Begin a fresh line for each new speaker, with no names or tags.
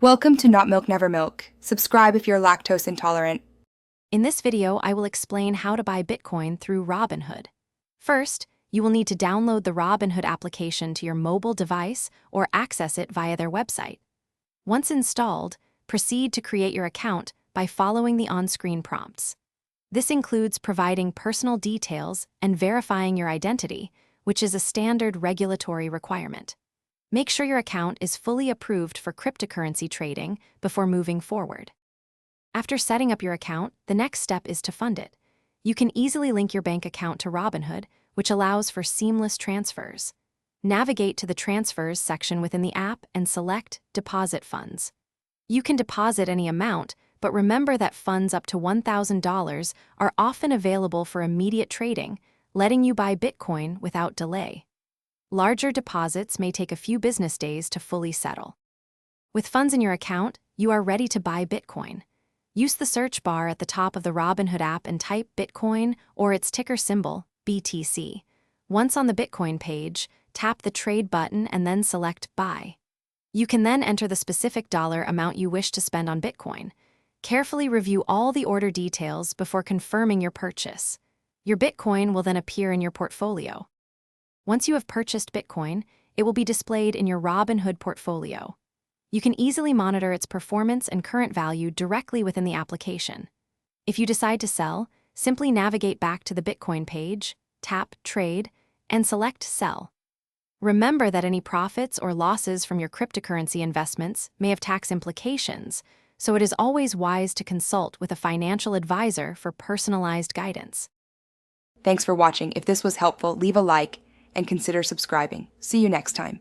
Welcome to Not Milk Never Milk. Subscribe if you're lactose intolerant.
In this video, I will explain how to buy Bitcoin through Robinhood. First, you will need to download the Robinhood application to your mobile device or access it via their website. Once installed, proceed to create your account by following the on-screen prompts. This includes providing personal details and verifying your identity, which is a standard regulatory requirement. Make sure your account is fully approved for cryptocurrency trading before moving forward. After setting up your account, the next step is to fund it. You can easily link your bank account to Robinhood, which allows for seamless transfers. Navigate to the Transfers section within the app and select Deposit Funds. You can deposit any amount, but remember that funds up to $1,000 are often available for immediate trading, letting you buy Bitcoin without delay. Larger deposits may take a few business days to fully settle. With funds in your account, you are ready to buy Bitcoin. Use the search bar at the top of the Robinhood app and type Bitcoin or its ticker symbol, BTC. Once on the Bitcoin page, tap the Trade button and then select Buy. You can then enter the specific dollar amount you wish to spend on Bitcoin. Carefully review all the order details before confirming your purchase. Your Bitcoin will then appear in your portfolio. Once you have purchased Bitcoin, it will be displayed in your Robinhood portfolio. You can easily monitor its performance and current value directly within the application. If you decide to sell, simply navigate back to the Bitcoin page, tap Trade, and select Sell. Remember that any profits or losses from your cryptocurrency investments may have tax implications, so it is always wise to consult with a financial advisor for personalized guidance.
Thanks for watching. If this was helpful, leave a like and consider subscribing. See you next time.